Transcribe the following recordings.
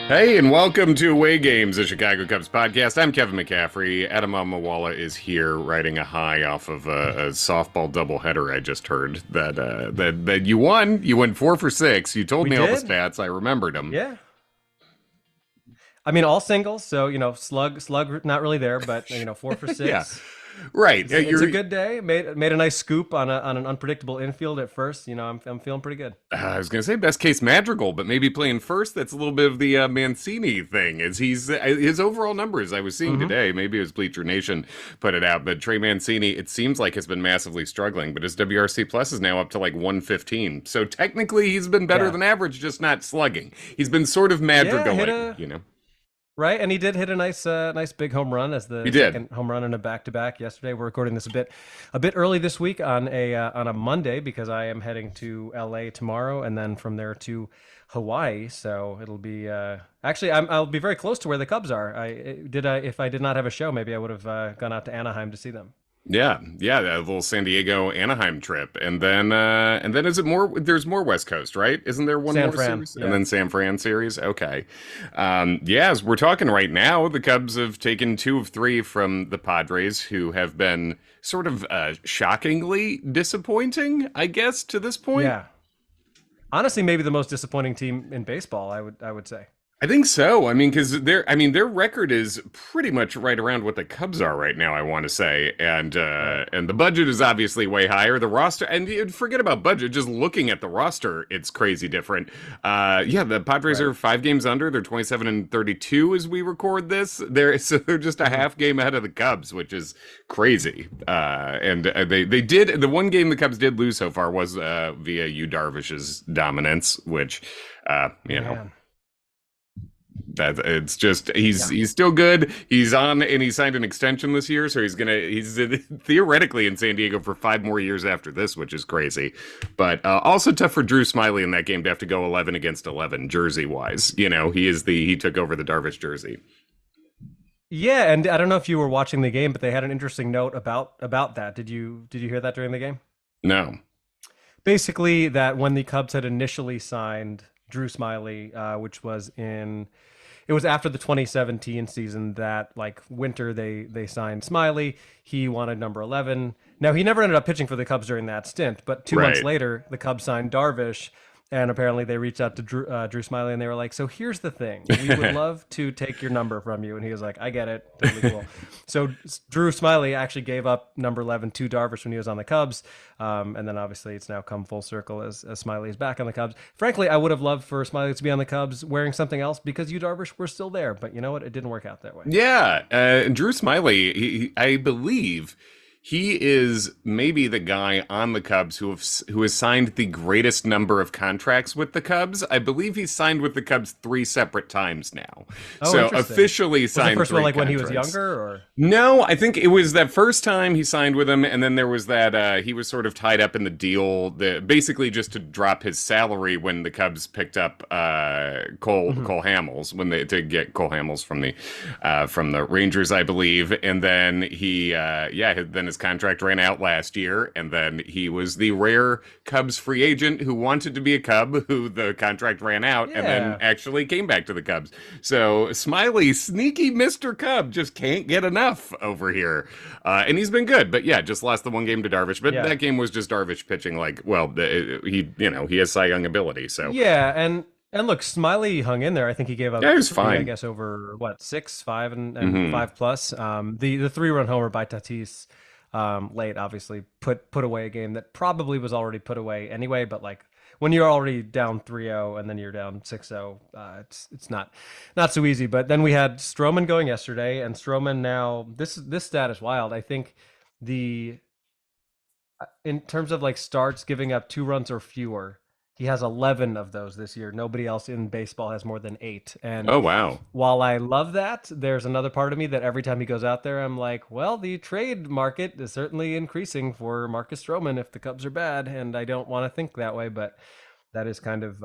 Hey, and welcome to Away Games, the Chicago Cubs podcast. I'm Kevin McCaffrey. Adam Amawala is here riding a high off of a softball doubleheader. I just heard that you won. You went 4 for 6. You told We me all the did? stats. I remembered them. Yeah. I mean, all singles, so slug, not really there, but 4 for Yeah, 6. right. It's a good day. Made a nice scoop on an unpredictable infield at first. I'm feeling pretty good. I was going to say best case Madrigal, but maybe playing first. That's a little bit of the Mancini thing. Is his overall numbers I was seeing Hmm. today? Maybe it was Bleacher Nation put it out, but Trey Mancini, it seems like has been massively struggling. But his WRC plus is now up to like 115. So technically, he's been better Yeah. than average, just not slugging. He's been sort of Yeah, Madrigaling. right, and he did hit a nice big home run as He the did. second home run in a back-to-back yesterday. We're recording this a bit early this week on a Monday because I am heading to LA tomorrow and then from there to Hawaii. So it'll be actually I'll be very close to where the Cubs are. If I did not have a show, maybe I would have gone out to Anaheim to see them. Yeah, that little San Diego Anaheim trip, and then is it more? There's more West Coast, right? Isn't there one San more Fran, series, and yeah. then San Fran series? Okay, yeah. As we're talking right now, the Cubs have taken 2 of 3 from the Padres, who have been sort of shockingly disappointing, I guess, to this point. Yeah. Honestly, maybe the most disappointing team in baseball, I would say. I think so. I mean, because their record is pretty much right around what the Cubs are right now. I want to say, Right. and the budget is obviously way higher. The roster, and forget about budget. Just looking at the roster, it's crazy different. Yeah, the Padres Right. are 5 games under. They're 27-32 as we record this. They're just a Hmm. half game ahead of the Cubs, which is crazy. And they did the one game the Cubs did lose so far was via Yu Darvish's dominance, which you know. Man. That it's just he's Yeah. he's still good. He's on and he signed an extension this year, so he's theoretically in San Diego for 5 more years after this, which is crazy. But also tough for Drew Smiley in that game to have to go 11 against 11 jersey wise. He took over the Darvish jersey. Yeah, and I don't know if you were watching the game, but they had an interesting note about that. Did you hear that during the game? No, Basically, that when the Cubs had initially signed Drew Smiley, which it was after the 2017 season, that like winter they signed Smiley. He wanted number 11. Now he never ended up pitching for the Cubs during that stint, but 2 months right. later the Cubs signed Darvish, and apparently they reached out to Drew Smiley and they were like, "So here's the thing, we would love to take your number from you." And he was like, "I get it, totally cool." So Drew Smiley actually gave up number 11 to Darvish when he was on the Cubs, and then obviously it's now come full circle as Smiley is back on the Cubs. Frankly, I would have loved for Smiley to be on the Cubs wearing something else because you Darvish were still there, but you know what? It didn't work out that way. Yeah, Drew Smiley, I believe he is maybe the guy on the Cubs who has signed the greatest number of contracts with the Cubs. I believe he's signed with the Cubs 3 separate times now. Oh, So interesting. officially Was the signed first one three like when he was contracts. younger, or? No, I think it was that first time he signed with him, and then there was that he was sort of tied up in the deal, basically just to drop his salary when the Cubs picked up Mhm. Cole Hamels when they to get Cole Hamels from the Rangers, I believe, and then then his contract ran out last year, and then he was the rare Cubs free agent who wanted to be a Cub, who the contract ran out, and then Yeah. actually came back to the Cubs. So Smiley, sneaky Mr. Cub, just can't get enough over here. And he's been good, but yeah, just lost the one game to Darvish. But Yeah. that game was just Darvish pitching like, well, he has Cy Young ability. So Yeah, and look, Smiley hung in there. I think he gave up yeah, he was 3, I fine. guess, over what, 6, 5, and Hmm. 5 plus. The 3-run homer by Tatis late obviously put away a game that probably was already put away anyway. But like when you're already down 3-0 and then you're down 6-0, it's not so easy. But then we had Stroman going yesterday, and Stroman now this stat is wild. I think the in terms of like starts giving up 2 runs or fewer, he has 11 of those this year. Nobody else in baseball has more than 8. And Oh wow. while I love that, there's another part of me that every time he goes out there, I'm like, well, the trade market is certainly increasing for Marcus Stroman if the Cubs are bad. And I don't want to think that way, but that is kind of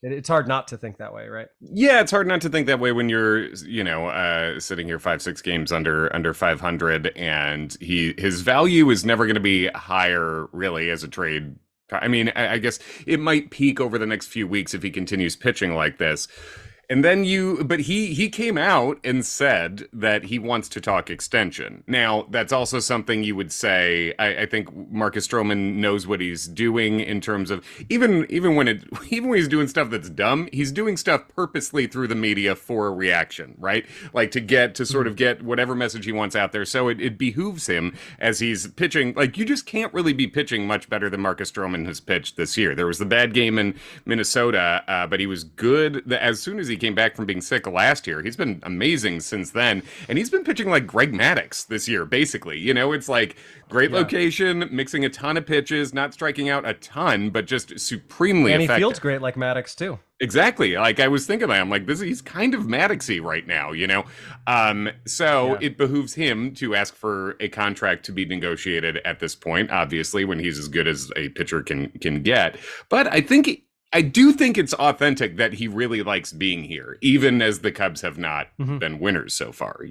it's hard not to think that way, right? Yeah, it's hard not to think that way when you're, sitting here 5, 6 games under 500, and his value is never going to be higher, really, as a trade. I mean, I guess it might peak over the next few weeks if he continues pitching like this. And then but he came out and said that he wants to talk extension. Now, that's also something you would say. I think Marcus Stroman knows what he's doing in terms of even when even when he's doing stuff that's dumb, he's doing stuff purposely through the media for a reaction, right? Like to sort of get whatever message he wants out there. So it behooves him as he's pitching. Like you just can't really be pitching much better than Marcus Stroman has pitched this year. There was the bad game in Minnesota, but he was good as soon as he came back from being sick last year. He's been amazing since then, and he's been pitching like Greg Maddux this year, basically. It's like great location, mixing a ton of pitches, not striking out a ton, but just supremely and effective. He fields great like Maddux too. Exactly. Like I was thinking that. I'm like, he's kind of Maddoxy right now, So it behooves him to ask for a contract to be negotiated at this point, obviously, when he's as good as a pitcher can get. But I do think it's authentic that he really likes being here, even as the Cubs have not been winners so far,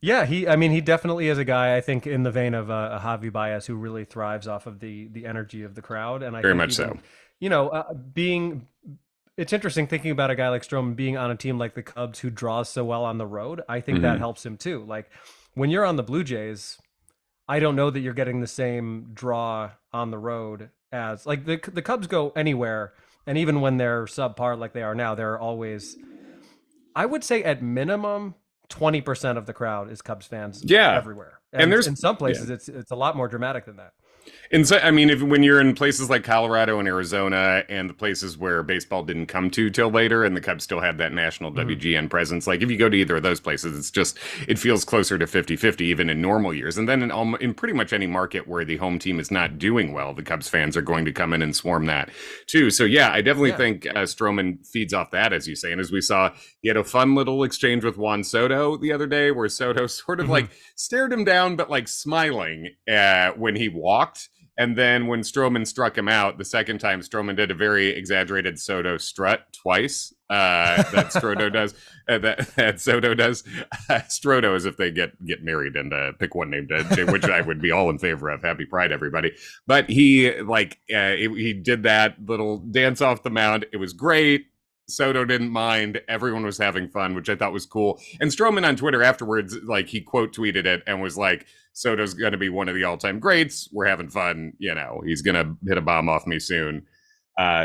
Yeah, he definitely is a guy, I think, in the vein of Javi Baez, who really thrives off of the energy of the crowd. And I very think much so. It's interesting thinking about a guy like Stroman being on a team like the Cubs who draws so well on the road. I think that helps him too. Like when you're on the Blue Jays, I don't know that you're getting the same draw on the road as like the Cubs go anywhere. And even when they're subpar like they are now, they're always, I would say at minimum, 20% of the crowd is Cubs fans everywhere. And there's in some places it's a lot more dramatic than that. And so, I mean, when you're in places like Colorado and Arizona and the places where baseball didn't come to till later and the Cubs still had that national WGN presence, like if you go to either of those places, it feels closer to 50-50 even in normal years. And then in pretty much any market where the home team is not doing well, the Cubs fans are going to come in and swarm that too. So yeah, I definitely think Stroman feeds off that, as you say. And as we saw, he had a fun little exchange with Juan Soto the other day where Soto sort of like stared him down, but like smiling when he walked. And then when Stroman struck him out, the second time Stroman did a very exaggerated Soto strut twice. That Stroto does. That Soto does. Stroto as if they get married and pick one name to which I would be all in favor of. Happy Pride, everybody. But he he did that little dance off the mound. It was great. Soto didn't mind. Everyone was having fun, which I thought was cool. And Stroman on Twitter afterwards, like he quote tweeted it and was like, Soto's going to be one of the all-time greats. We're having fun. He's going to hit a bomb off me soon.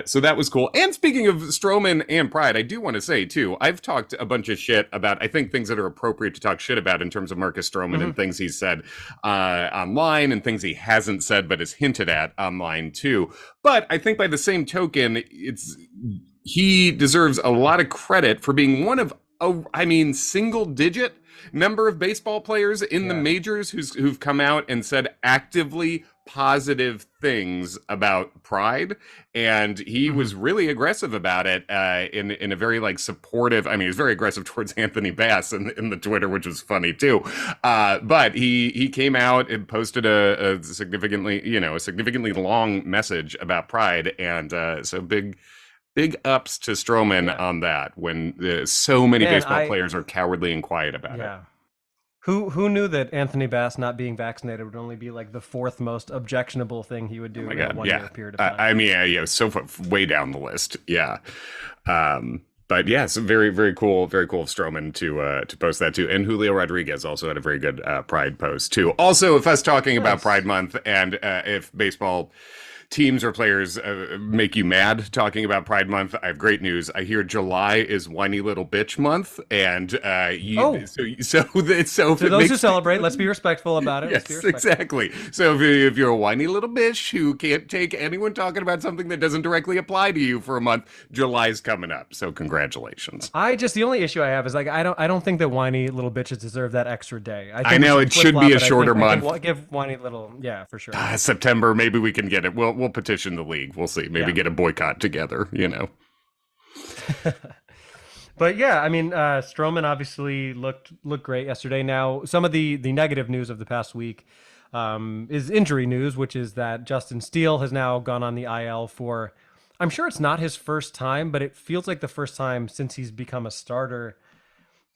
So that was cool. And speaking of Stroman and Pride, I do want to say, too, I've talked a bunch of shit about, I think, things that are appropriate to talk shit about in terms of Marcus Stroman and things he's said online and things he hasn't said but has hinted at online, too. But I think by the same token, he deserves a lot of credit for being one of, single-digit number of baseball players in the majors who've come out and said actively positive things about Pride, and he was really aggressive about it in a very like supportive. I mean, he was very aggressive towards Anthony Bass in the Twitter, which was funny too. But he came out and posted a significantly long message about Pride, and so big ups to Stroman on that when so many baseball players are cowardly and quiet about it. Who knew that Anthony Bass not being vaccinated would only be like the fourth most objectionable thing he would do in a 1 year period of time? So way down the list. Yeah. But yeah, it's very, very cool of Stroman to post that too. And Julio Rodriguez also had a very good Pride post too. Also, if us talking about Pride Month and if baseball teams or players make you mad talking about Pride Month, I have great news. I hear July is Whiny Little Bitch Month, and so to those who celebrate, let's be respectful about it. Yes, exactly. So if you're a whiny little bitch who can't take anyone talking about something that doesn't directly apply to you for a month, July's coming up. So congratulations. The only issue I have is like I don't think that whiny little bitches deserve that extra day. I know it should be a shorter month. Give whiny little, for sure. September, maybe we can get it. We'll petition the league. We'll see. Maybe get a boycott together. But yeah, Stroman obviously looked great yesterday. Now, some of the negative news of the past week is injury news, which is that Justin Steele has now gone on the IL for, I'm sure it's not his first time, but it feels like the first time since he's become a starter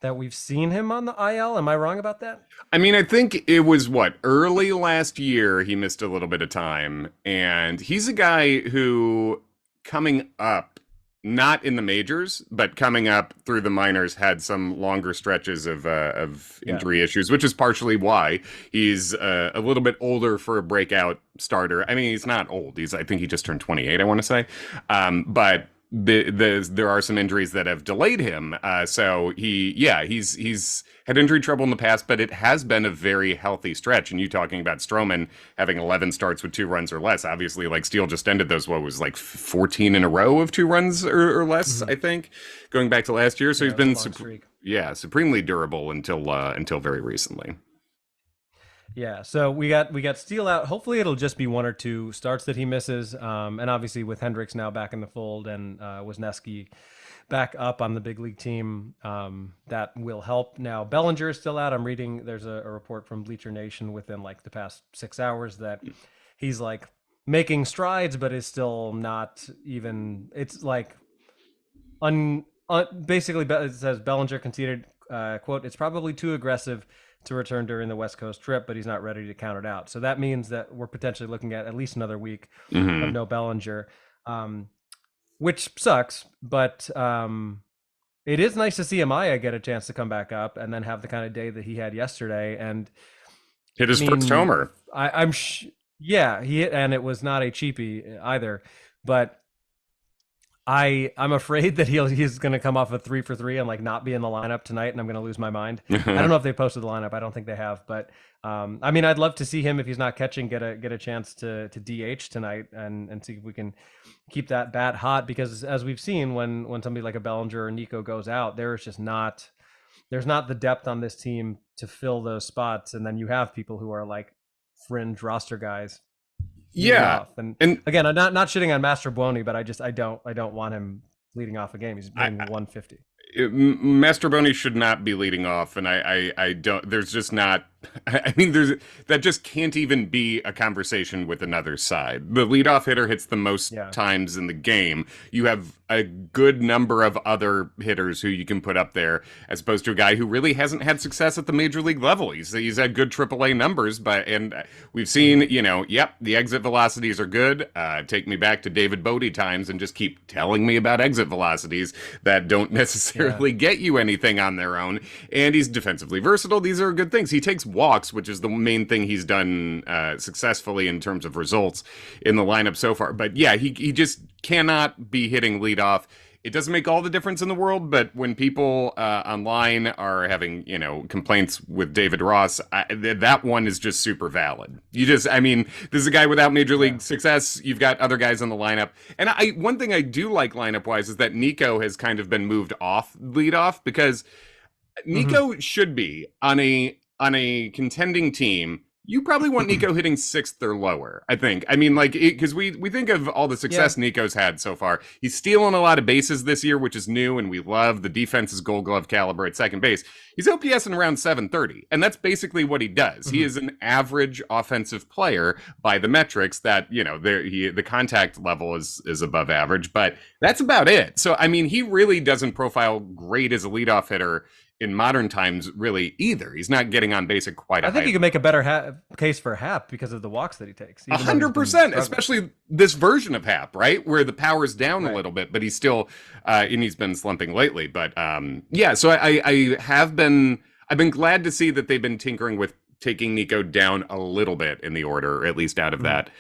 that we've seen him on the IL. Am I wrong about that? I think it was early last year he missed a little bit of time, and he's a guy who coming up not in the majors, but coming up through the minors, had some longer stretches of Yeah. injury issues, which is partially why he's a little bit older for a breakout starter. I mean, he's not old. I think he just turned 28, I want to say. But there are some injuries that have delayed him. So he's had injury trouble in the past, but it has been a very healthy stretch. And you talking about Stroman having 11 starts with 2 runs or less, obviously, like Steele just ended those, what was like 14 in a row of 2 runs or less, I think, going back to last year. So he's been supremely durable until very recently. Yeah, so we got Steele out. Hopefully, it'll just be 1 or 2 starts that he misses, and obviously with Hendricks now back in the fold and Wisniewski back up on the big league team, that will help. Now Bellinger is still out. I'm reading there's a report from Bleacher Nation within like the past 6 hours that he's like making strides, but is still not even. It's like basically it says Bellinger conceded, quote, "It's probably too aggressive to return during the West Coast trip, but he's not ready to count it out." So that means that we're potentially looking at least another week of no Bellinger, which sucks. But it is nice to see Amaya get a chance to come back up and then have the kind of day that he had yesterday and hit his first homer. Yeah, he hit, and it was not a cheapie either. But I'm afraid that he's going to come off a 3 for 3 and like not be in the lineup tonight, and I'm going to lose my mind. I don't know if they posted the lineup. I don't think they have, but I mean, I'd love to see him if he's not catching get a chance to DH tonight and see if we can keep that bat hot, because as we've seen when somebody like a Bellinger or Nico goes out, there's not the depth on this team to fill those spots, and then you have people who are like fringe roster guys. Yeah, and again, I'm not shitting on Master Buoni, but I don't want him leading off a game. He's hitting 150. Mastroboni should not be leading off, and I don't. There's just not. I mean, that just can't even be a conversation with another side. The leadoff hitter hits the most times in the game. You have a good number of other hitters who you can put up there, as opposed to a guy who really hasn't had success at the major league level. He's had good AAA numbers, and we've seen, the exit velocities are good. Take me back to David Bodie times and just keep telling me about exit velocities that don't necessarily get you anything on their own. And he's defensively versatile. These are good things. He takes walks, which is the main thing he's done successfully in terms of results in the lineup so far. But yeah, he just cannot be hitting leadoff. It doesn't make all the difference in the world, but when people online are having, complaints with David Ross, that one is just super valid. This is a guy without major league success. You've got other guys in the lineup. And one thing I do like lineup-wise is that Nico has kind of been moved off leadoff, because Nico should be on a contending team. You probably want Nico hitting 6th or lower, I think. I mean, because we think of all the success Nico's had so far. He's stealing a lot of bases this year, which is new, and we love the defense's Gold Glove caliber at second base. He's OPS in around 730, and that's basically what he does. He is an average offensive player by the metrics that, the contact level is above average, but that's about it. So, I mean, he really doesn't profile great as a leadoff hitter in modern times, really, either. He's not getting on base at quite a high. I think you can make a better case for Hap because of the walks that he takes. 100%, especially this version of Hap, right? Where the power's down a little bit, but he's still, and he's been slumping lately. But so I've been glad to see that they've been tinkering with taking Nico down a little bit in the order, or at least out of that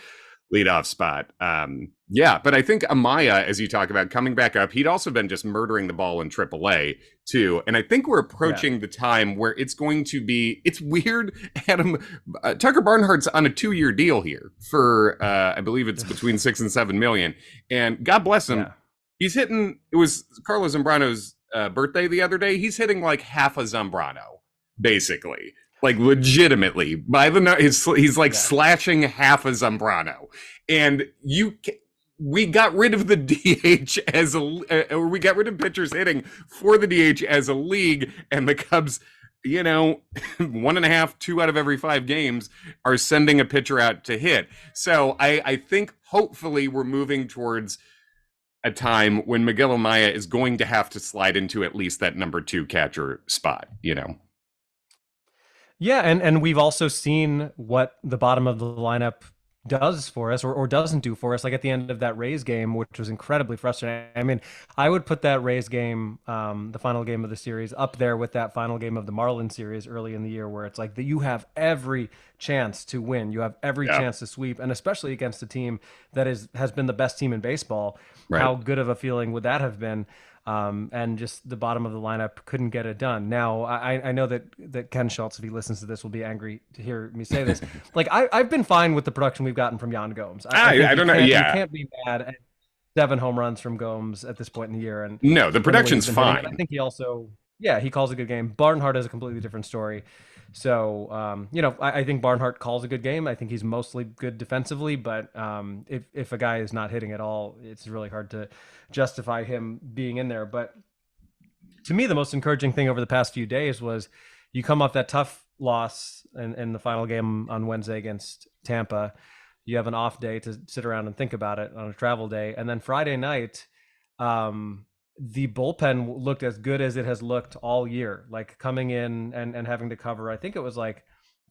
leadoff spot. But I think Amaya, as you talk about, coming back up, he'd also been just murdering the ball in AAA too. And I think we're approaching the time where it's going to be, it's weird, Adam, Tucker Barnhart's on a 2-year deal here for, I believe it's between 6 and 7 million. And God bless him. He's hitting, it was Carlos Zambrano's birthday the other day. He's hitting like half a Zambrano, basically. Like legitimately, by the he's like slashing half a Zambrano, and we got rid of the DH or we got rid of pitchers hitting for the DH as a league, and the Cubs, 1.5, 2 out of every 5 games are sending a pitcher out to hit. So I think hopefully we're moving towards a time when Miguel Amaya is going to have to slide into at least that number 2 catcher spot, Yeah, and we've also seen what the bottom of the lineup does for us or doesn't do for us. Like at the end of that Rays game, which was incredibly frustrating. I mean, I would put that Rays game, the final game of the series, up there with that final game of the Marlins series early in the year, where it's like that you have every chance to win, you have every Yeah, chance to sweep, and especially against a team that has been the best team in baseball. right. How good of a feeling would that have been? And just the bottom of the lineup couldn't get it done. Now, I know that Ken Schultz, if he listens to this, will be angry to hear me say this. Like I've been fine with the production we've gotten from Yan Gomes. I think I don't know. you Yeah, can't be mad at 7 home runs from Gomes at this point in the year, and no, the from the way he's production's been hitting. And I fine. think he also, yeah, he calls a good game. Barnhart is a completely different story. So, I think Barnhart calls a good game. I think he's mostly good defensively, but if a guy is not hitting at all, it's really hard to justify him being in there. But to me, the most encouraging thing over the past few days was you come off that tough loss in the final game on Wednesday against Tampa. You have an off day to sit around and think about it on a travel day. And then Friday night, the bullpen looked as good as it has looked all year, like coming in and having to cover. I think it was like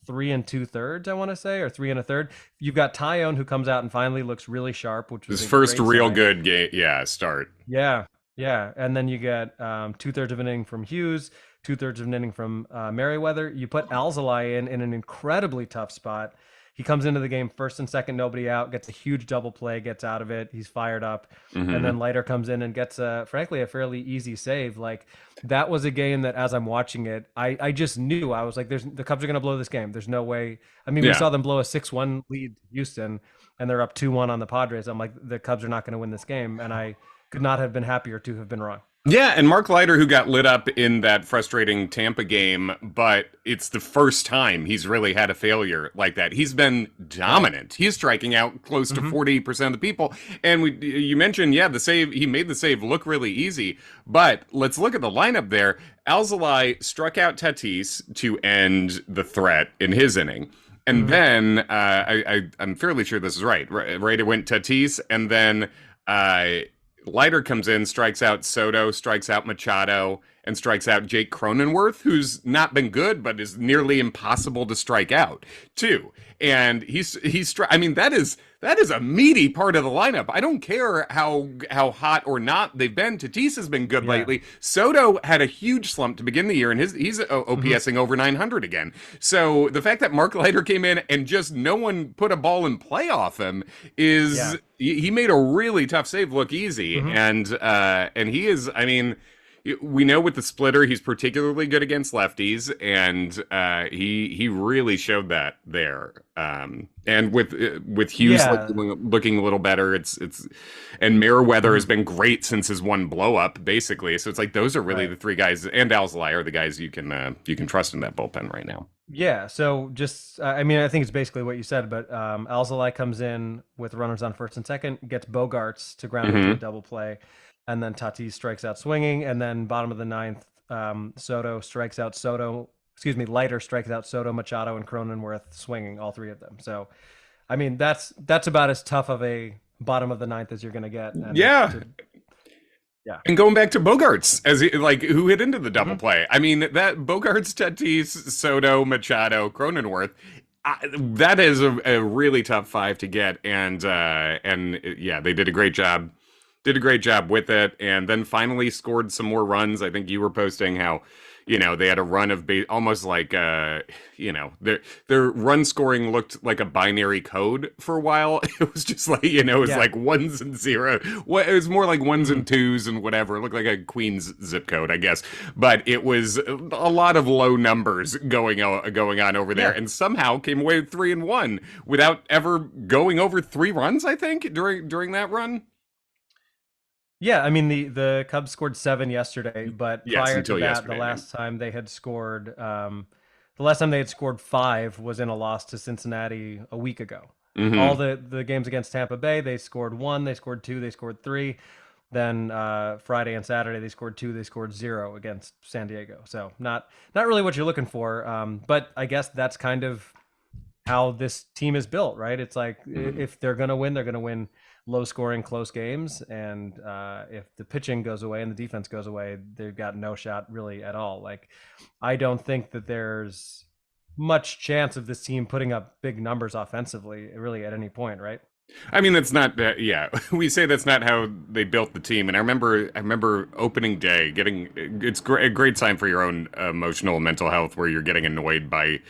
3 2/3, I want to say, or 3 1/3. You've got Taillon who comes out and finally looks really sharp, which was His a first great real sign. good game, yeah, start. Yeah, yeah, and then you get 2/3 of an inning from Hughes, 2/3 of an inning from Merriweather. You put Alzolay in an incredibly tough spot. He comes into the game first and second, nobody out, gets a huge double play, gets out of it. He's fired up, and Hmm. then Leiter comes in and gets frankly, a fairly easy save. Like that was a game that, as I'm watching it, I just knew I was like, "There's the Cubs are going to blow this game. There's no way." I mean, we Yeah. saw them blow a 6-1 lead to Houston, and they're up 2-1 on the Padres. I'm like, the Cubs are not going to win this game, and I could not have been happier to have been wrong. Yeah, and Mark Leiter, who got lit up in that frustrating Tampa game, but it's the first time he's really had a failure like that. He's been Yeah. dominant. He's striking out close to Hmm. 40% of the people. And you mentioned, yeah, the save, he made the save look really easy. But let's look at the lineup there. Alzolay struck out Tatis to end the threat in his inning. And Hmm. then I'm fairly sure this is right. Right, it went Tatis, and then uh, Leiter comes in, strikes out Soto, strikes out Machado, and strikes out Jake Cronenworth, who's not been good, but is nearly impossible to strike out too. And I mean, that is a meaty part of the lineup. I don't care how hot or not they've been. Tatis has been good Yeah. lately. Soto had a huge slump to begin the year, and he's Hmm. OPSing over 900 again. So the fact that Mark Leiter came in and just no one put a ball in play off him Yeah. is he made a really tough save look easy, Hmm. and he is. I mean, we know with the splitter he's particularly good against lefties, and he really showed that there. And with Hughes Yeah. looking a little better, it's and Merriweather has Hmm. been great since his one blow up, basically. So it's like those are really Right. the three guys, and Alzolay are the guys you can trust in that bullpen right now. Yeah. So just, I mean, I think it's basically what you said, but Alzolay comes in with runners on first and second, gets Bogarts to ground into a Hmm. double play, and then Tatis strikes out swinging, and then bottom of the ninth, Soto strikes out Soto. Excuse me, Leiter strikes out Soto, Machado, and Cronenworth swinging, all three of them. So, I mean, that's about as tough of a bottom of the ninth as you're going to get, and Yeah, to yeah. and going back to Bogarts, like who hit into the double Hmm. play. I mean, that Bogarts, Tatis, Soto, Machado, Cronenworth. That is a really tough five to get, and yeah, they did a great job. Did a great job with it, and then finally scored some more runs. I think you were posting how, they had a run of almost like their run scoring looked like a binary code for a while. It was just like it was Yeah. like ones and zero. What it was more like ones Hmm. and twos and whatever. It looked like a Queens zip code, I guess. But it was a lot of low numbers going on over there, Yeah. and somehow came away with 3-1 without ever going over 3 runs. I think during that run. Yeah, I mean the Cubs scored 7 yesterday, but Yes, prior to until that, yesterday. I mean. the last time they had scored 5 was in a loss to Cincinnati a week ago. All Hmm. the games against Tampa Bay, they scored 1, they scored 2, they scored 3. Then Friday and Saturday they scored 2, they scored 0 against San Diego. So not really what you're looking for. But I guess that's kind of how this team is built, right? It's like Hmm. if they're going to win, they're going to win low scoring, close games. And if the pitching goes away and the defense goes away, they've got no shot really at all. Like, I don't think that there's much chance of this team putting up big numbers offensively, really, at any point, right? I mean, that's not. Yeah, we say that's not how they built the team. And I remember opening day getting. It's a great sign for your own emotional and mental health, where you're getting annoyed by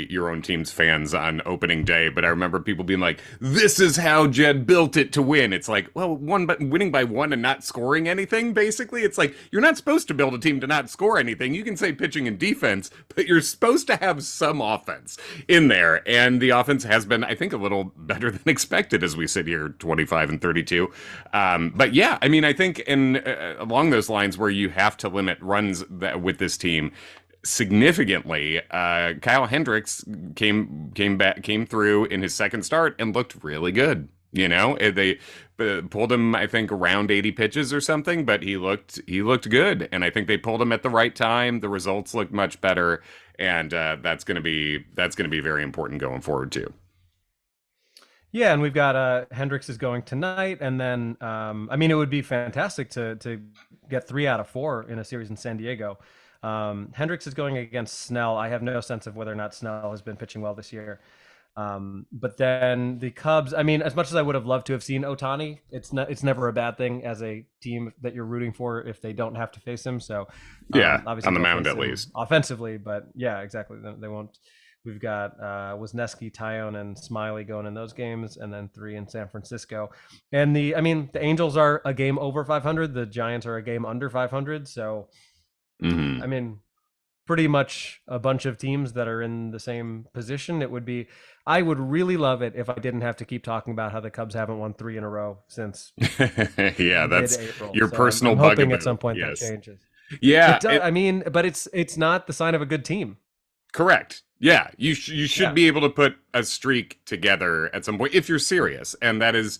your own team's fans on opening day. But I remember people being like, "This is how Jed built it to win." It's like, well, winning by one and not scoring anything. Basically, it's like you're not supposed to build a team to not score anything. You can say pitching and defense, but you're supposed to have some offense in there. And the offense has been, I think, a little better than expected as we sit here, 25 and 32. But yeah, I mean, I think in along those lines where you have to limit runs with this team significantly. Kyle Hendricks came through in his second start and looked really good. They pulled him, I think, around 80 pitches or something, but he looked good, and I think they pulled him at the right time. The results looked much better, and that's gonna be very important going forward too. Yeah, and we've got Hendricks is going tonight, and then I mean, it would be fantastic to get 3 out of 4 in a series in San Diego. Hendricks is going against Snell. I have no sense of whether or not Snell has been pitching well this year. But then the Cubs, I mean, as much as I would have loved to have seen Ohtani, it's never a bad thing as a team that you're rooting for if they don't have to face him. So Yeah, obviously on the they'll mound face at him least. offensively, but yeah, exactly. They won't. We've got Wisniewski, Taillon, and Smiley going in those games, and then 3 in San Francisco. And I mean, the Angels are a game over 500. The Giants are a game under 500. So Hmm. I mean, pretty much a bunch of teams that are in the same position. I would really love it if I didn't have to keep talking about how the Cubs haven't won 3 in a row since Yeah, that's mid-April. your So personal I'm hoping at bugaboo. some point that Yes. changes. Yeah, It does. I mean, but it's not the sign of a good team. correct. Yeah, you should Yeah. be able to put a streak together at some point if you're serious, and that is,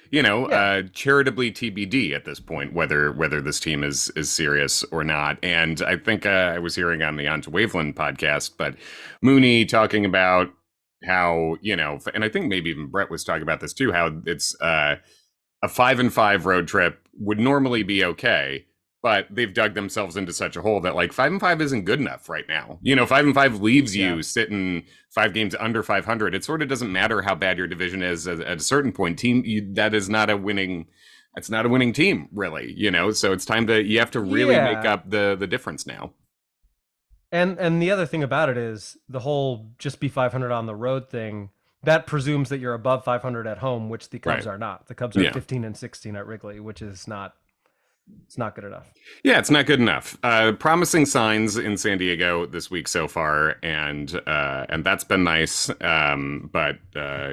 Yeah. charitably TBD at this point whether this team is serious or not. And I think I was hearing on the On to Waveland podcast, but Mooney talking about how and I think maybe even Brett was talking about this too, how it's a 5-5 road trip would normally be okay, but they've dug themselves into such a hole that like 5-5 isn't good enough right now. 5-5 leaves Yeah. you sitting 5 games under 500. It sort of doesn't matter how bad your division is at a certain point. That is not a winning. It's not a winning team, really. So it's time to you have to really make Yeah. up the difference now. And the other thing about it is the whole just be 500 on the road thing. That presumes that you're above 500 at home, which the Cubs Right. are not. The Cubs are Yeah. 15 and 16 at Wrigley, which is not it's not good enough. Yeah, it's not good enough. Promising signs in San Diego this week so far, and that's been nice. But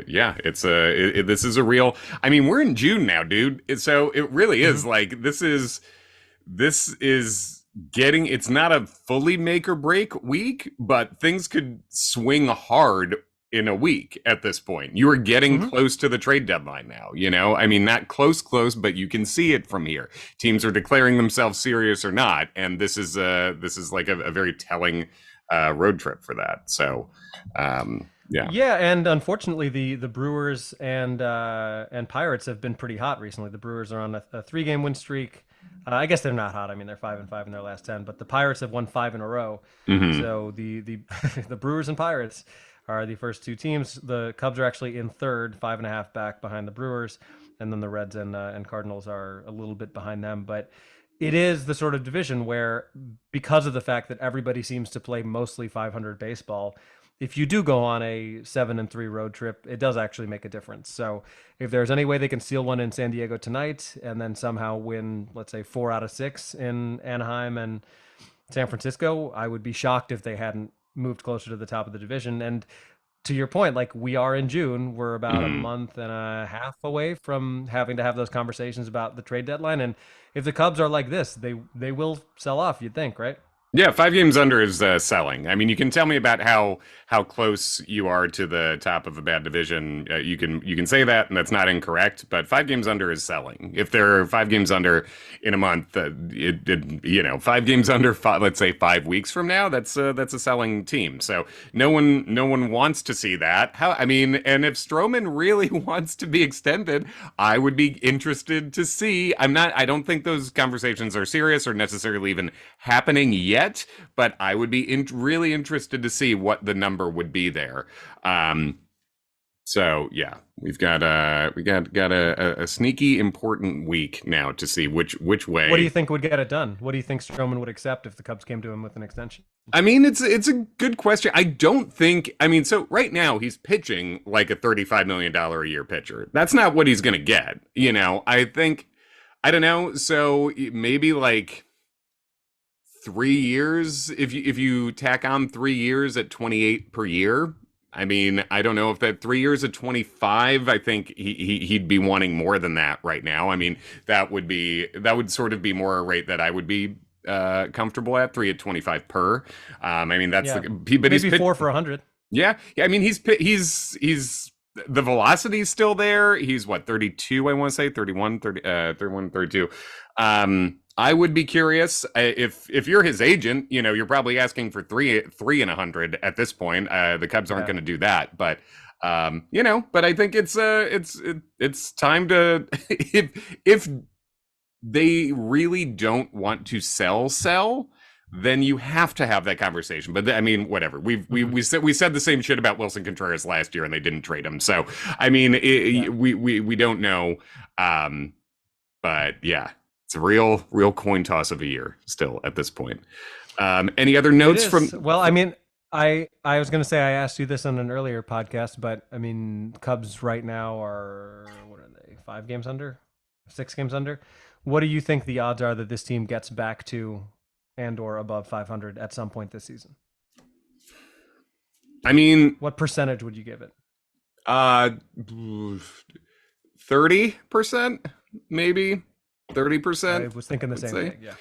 yeah, this is a real. I mean, we're in June now, dude. So it really is Mhm. like this is getting. It's not a fully make or break week, but things could swing hard in a week at this point. You are getting Mhm. close to the trade deadline now, I mean, not close, but you can see it from here. Teams are declaring themselves serious or not, and this is like a very telling road trip for that. So, yeah. Yeah, and unfortunately, the Brewers and Pirates have been pretty hot recently. The Brewers are on a 3-game win streak. I guess they're not hot. I mean, they're 5-5 in their last 10, but the Pirates have won 5 in a row. Hmm. So the the Brewers and Pirates are the first 2 teams. The Cubs are actually in third, 5.5 back behind the Brewers, and then the Reds and Cardinals are a little bit behind them. But it is the sort of division where, because of the fact that everybody seems to play mostly 500 baseball, if you do go on a 7-3 road trip, it does actually make a difference. So if there's any way they can steal one in San Diego tonight and then somehow win, let's say 4 out of 6 in Anaheim and San Francisco, I would be shocked if they hadn't moved closer to the top of the division. And to your point, like, we are in June, we're about a Hmm. month and a half away from having to have those conversations about the trade deadline. And if the Cubs are like this, they will sell off, you'd think, right? Yeah, 5 games under is selling. I mean, you can tell me about how close you are to the top of a bad division. You can say that, and that's not incorrect. But 5 games under is selling. If there are 5 games under in a month, 5 games under, let's say 5 weeks from now, that's a selling team. So no one wants to see that. I mean, and if Stroman really wants to be extended, I would be interested to see. I don't think those conversations are serious or necessarily even happening yet. get, but I would be really interested to see what the number would be there. So yeah, we got a sneaky important week now to see which way. What do you think would get it done? What do you think Stroman would accept if the Cubs came to him with an extension? I mean, it's a good question. I don't think. I mean, so right now he's pitching like a $35 million a year pitcher. That's not what he's going to get. I think. I don't know. So maybe like 3 years. If you tack on 3 years at 28 per year. I mean, I don't know if that 3 years at 25, I think he'd be wanting more than that right now. I mean, that would sort of be more a rate that I would be comfortable at, 3 at 25 per. I mean, that's but maybe he's 4 for 100. Yeah. I mean, he's the velocity's still there. He's what, 32, I want to say, 31, 32. I would be curious if you're his agent. You're probably asking for three and 100 at this point. The Cubs aren't going to do that, but but I think it's time to if they really don't want to sell, then you have to have that conversation. But I mean, whatever. We said the same shit about Wilson Contreras last year, and they didn't trade him. So I mean, we don't know. But yeah. It's a real coin toss of a year still at this point. Any other notes from? Well, I mean, I was going to say I asked you this on an earlier podcast, but I mean, Cubs right now are, what are they, 5 games under, 6 games under? What do you think the odds are that this team gets back to and or above 500 at some point this season? I mean, what percentage would you give it? 30%, maybe. 30%. I was thinking the same thing. Yeah.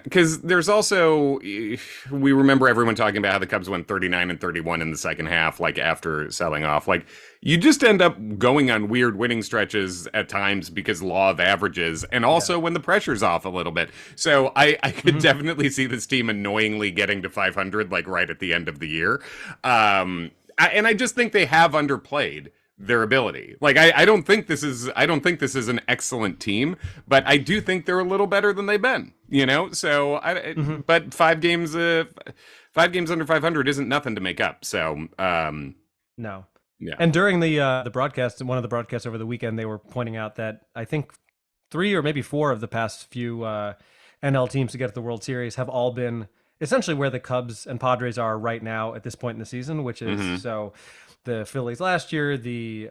Because there's also, we remember everyone talking about how the Cubs went 39 and 31 in the second half, like after selling off. Like, you just end up going on weird winning stretches at times because law of averages, and also when the pressure's off a little bit. So I could definitely see this team annoyingly getting to 500 like right at the end of the year. And I just think they have underplayed their ability. Like, I don't think this is an excellent team, but I do think they're a little better than they've been, so but 5 games under 500 isn't nothing to make up. So no. Yeah. And during the broadcast, one of the broadcasts over the weekend, they were pointing out that I think 3 or maybe 4 of the past few NL teams to get to the World Series have all been essentially where the Cubs and Padres are right now at this point in the season, which is so the Phillies last year, the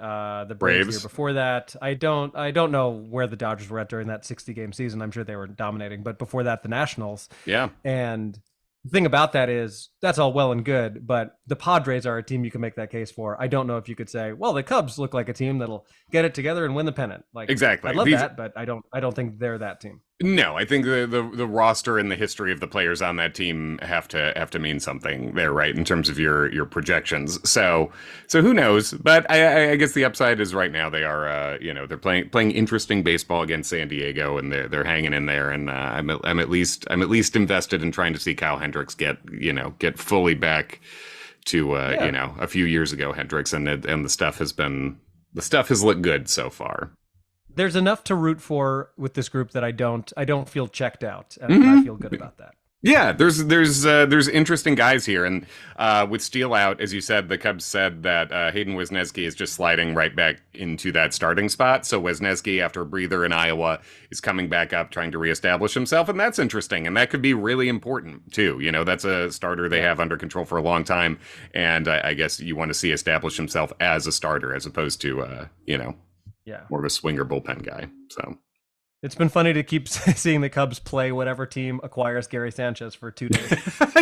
Braves the year before that. I don't know where the Dodgers were at during that 60-game season. I'm sure they were dominating, but before that, the Nationals. Yeah. And the thing about that is that's all well and good, but the Padres are a team you can make that case for. I don't know if you could say, well, the Cubs look like a team that'll get it together and win the pennant. Like, exactly. I love that, but I don't think they're that team. No, I think the roster and the history of the players on that team have to mean something there, right? In terms of your projections. So who knows? But I guess the upside is right now they are they're playing interesting baseball against San Diego, and they're hanging in there. And I'm at least invested in trying to see Kyle Hendricks get fully back to a few years ago Hendricks, and the stuff has looked good so far. There's enough to root for with this group that I don't feel checked out, and I feel good about that. Yeah, there's interesting guys here, and with Steele out, as you said, the Cubs said that Hayden Wesneski is just sliding right back into that starting spot. So Wesneski, after a breather in Iowa, is coming back up, trying to reestablish himself, and that's interesting, and that could be really important too. That's a starter they have under control for a long time, and I guess you want to see establish himself as a starter as opposed to more of a swinger bullpen guy. So it's been funny to keep seeing the Cubs play whatever team acquires Gary Sanchez for 2 days.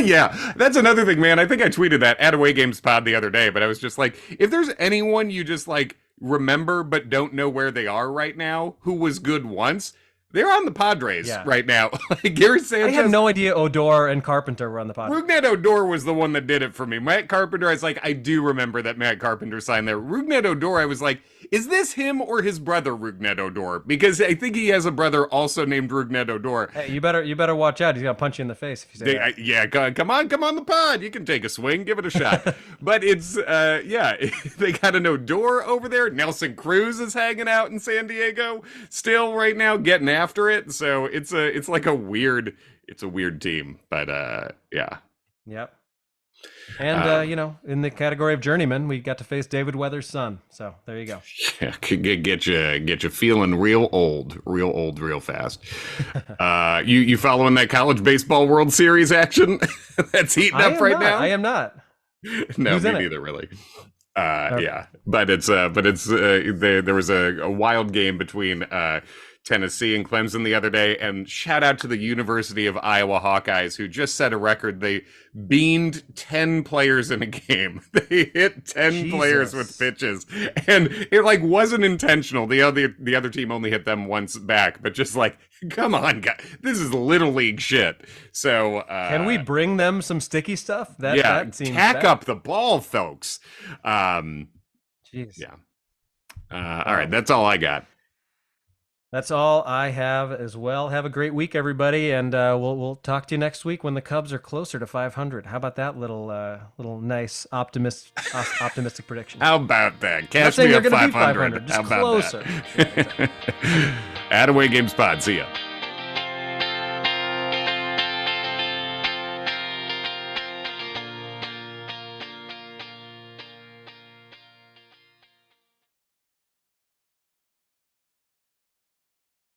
Yeah, that's another thing, man. I think I tweeted that at Away Games Pod the other day, but I was just like, if there's anyone you just like remember but don't know where they are right now, who was good once, they're on the Padres right now. Like Gary Sanchez. I had no idea Odor and Carpenter were on the Padres. Rougned Odor was the one that did it for me. Matt Carpenter, I was like, I do remember that Matt Carpenter signed there. Rougned Odor, I was like, is this him or his brother Rougned Odor? Because I think he has a brother also named Rougned Odor. Hey, you better watch out. He's gonna punch you in the face if you say that. Yeah, come on the pod. You can take a swing, give it a shot. But it's they got an Odor over there. Nelson Cruz is hanging out in San Diego still right now, getting after it. So it's like a weird it's a weird team, but yeah. Yep. And in the category of journeyman, we got to face David Weather's son. So there you go. Yeah, could get you feeling real old, real fast. You following that college baseball World Series action that's heating up right now? I am not. No, Who's me in it? neither, really. Yeah, but it's there was a wild game between Tennessee and Clemson the other day, and shout out to the University of Iowa Hawkeyes, who just set a record. They beamed 10 players in a game. They hit 10 players with pitches, and it like wasn't intentional. The other team only hit them once back, but just like, come on, guys, this is little league shit. So can we bring them some sticky stuff? That seems tack bad. up the ball, folks. Jeez. Yeah. All right, that's all I got. That's all I have as well. Have a great week, everybody, and we'll talk to you next week when the Cubs are closer to 500. How about that little nice optimistic prediction? How about that? Cash me up 500. Just How about closer. that? Attaway Games Pod. See ya.